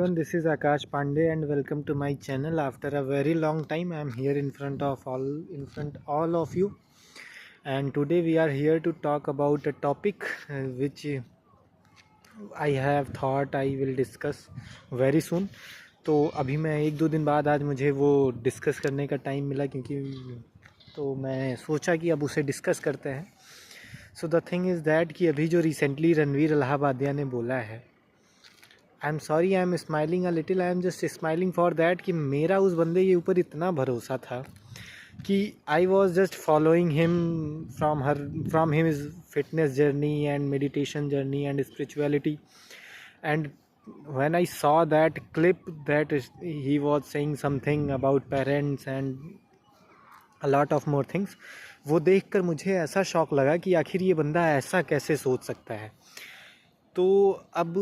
everyone, this is Akash Pandey and welcome to my channel. After a very long time I am here in front all of you, and today we are here to talk about a topic which I have thought I will discuss very soon. तो अभी मैं 1-2 दिन बाद आज मुझे वो discuss करने का टाइम मिला, क्योंकि तो मैं सोचा कि अब उसे डिस्कस करते हैं. So the thing is that कि अभी जो रिसेंटली रणवीर इलाहाबादिया ने बोला है, I am sorry, I am smiling a little, I am just smiling for that कि मेरा उस बंदे के ऊपर इतना भरोसा था कि I was just following him from him is fitness journey and meditation journey and spirituality. And when I saw that clip that he was saying something about parents and a lot of more things, वो देखकर मुझे ऐसा शौक लगा कि आखिर ये बंदा ऐसा कैसे सोच सकता है. तो अब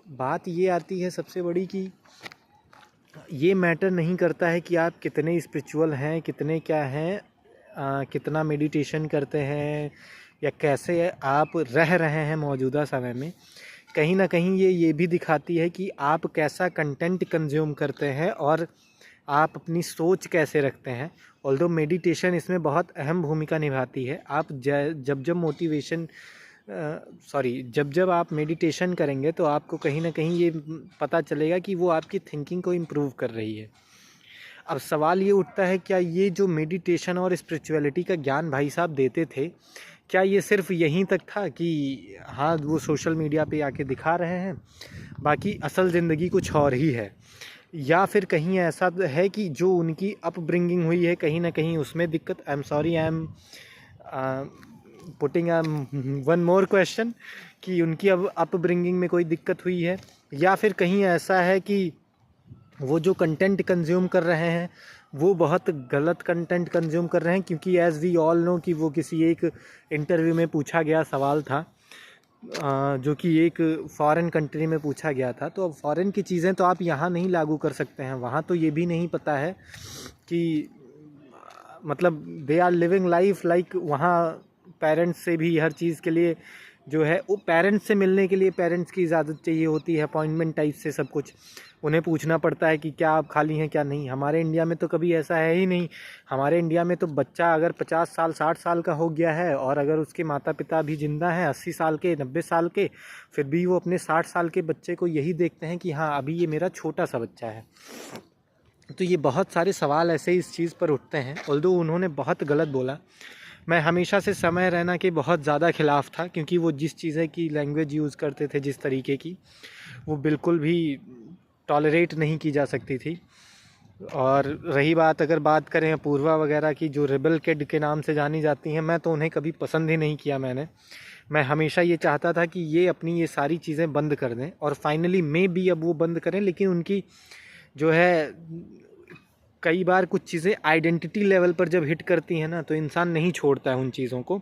बात ये आती है सबसे बड़ी कि ये मैटर नहीं करता है कि आप कितने स्पिरिचुअल हैं, कितने क्या हैं, कितना मेडिटेशन करते हैं या कैसे आप रह रहे हैं मौजूदा समय में. कहीं ना कहीं ये भी दिखाती है कि आप कैसा कंटेंट कंज्यूम करते हैं और आप अपनी सोच कैसे रखते हैं. ऑल्दो मेडिटेशन इसमें बहुत अहम भूमिका निभाती है. आप जब आप मेडिटेशन करेंगे तो आपको कहीं ना कहीं ये पता चलेगा कि वो आपकी थिंकिंग को इम्प्रूव कर रही है. अब सवाल ये उठता है, क्या ये जो मेडिटेशन और स्पिरिचुअलिटी का ज्ञान भाई साहब देते थे, क्या ये सिर्फ यहीं तक था कि हाँ वो सोशल मीडिया पे आके दिखा रहे हैं, बाकी असल ज़िंदगी कुछ और ही है, या फिर कहीं ऐसा है कि जो उनकी अपब्रिंगिंग हुई है कहीं ना कहीं उसमें दिक्कत. I am sorry, I am putting one more question कि उनकी अब अपब्रिंगिंग में कोई दिक्कत हुई है, या फिर कहीं ऐसा है कि वो जो कंटेंट कंज्यूम कर रहे हैं वो बहुत गलत कंटेंट कंज्यूम कर रहे हैं. क्योंकि एज़ वी ऑल नो कि वो किसी एक इंटरव्यू में पूछा गया सवाल था, जो कि एक फ़ॉरेन कंट्री में पूछा गया था. तो अब फ़ॉरेन की चीज़ें तो आप यहाँ नहीं लागू कर सकते हैं. वहाँ तो ये भी नहीं पता है कि मतलब they are living life like, वहाँ पेरेंट्स से भी हर चीज़ के लिए जो है वो पेरेंट्स से मिलने के लिए पेरेंट्स की इजाज़त चाहिए होती है, अपॉइंटमेंट टाइप से सब कुछ उन्हें पूछना पड़ता है कि क्या आप खाली हैं क्या नहीं. हमारे इंडिया में तो कभी ऐसा है ही नहीं. हमारे इंडिया में तो बच्चा अगर 50 साल 60 साल का हो गया है और अगर उसके माता पिता भी ज़िंदा हैं 80 साल के 90 साल के, फिर भी वो अपने 60 साल के बच्चे को यही देखते हैं कि हाँ अभी ये मेरा छोटा सा बच्चा है. तो ये बहुत सारे सवाल ऐसे इस चीज़ पर उठते हैं. ऑल्दो उन्होंने बहुत गलत बोला. मैं हमेशा से समय रैना के बहुत ज़्यादा ख़िलाफ़ था, क्योंकि वो जिस चीज़ें की लैंग्वेज यूज़ करते थे, जिस तरीके की, वो बिल्कुल भी टॉलरेट नहीं की जा सकती थी. और रही बात, अगर बात करें अपूर्वा वगैरह की, जो रेबल किड के नाम से जानी जाती हैं, मैं तो उन्हें कभी पसंद ही नहीं किया. मैं हमेशा ये चाहता था कि ये अपनी ये सारी चीज़ें बंद कर दें, और फाइनली मे भी अब वो बंद करें. लेकिन उनकी जो है कई बार कुछ चीज़ें आइडेंटिटी लेवल पर जब हिट करती हैं ना, तो इंसान नहीं छोड़ता है उन चीज़ों को.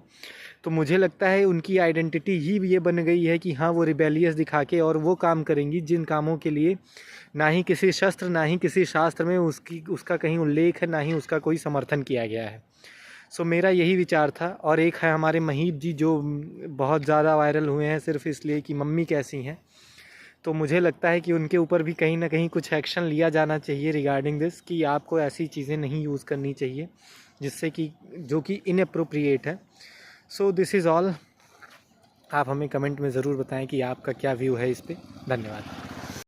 तो मुझे लगता है उनकी आइडेंटिटी ही ये बन गई है कि हाँ वो रिबेलियस दिखा के और वो काम करेंगी जिन कामों के लिए ना ही किसी शस्त्र ना ही किसी शास्त्र में उसका कहीं उल्लेख है, ना ही उसका कोई समर्थन किया गया है. सो मेरा यही विचार था. और एक है हमारे महीप जी, जो बहुत ज़्यादा वायरल हुए हैं सिर्फ इसलिए कि मम्मी कैसी हैं. तो मुझे लगता है कि उनके ऊपर भी कहीं ना कहीं कुछ एक्शन लिया जाना चाहिए रिगार्डिंग दिस, कि आपको ऐसी चीज़ें नहीं यूज़ करनी चाहिए जिससे कि जो कि इनअप्रोप्रिएट है. So this is all. आप हमें कमेंट में ज़रूर बताएं कि आपका क्या व्यू है इस पे. धन्यवाद.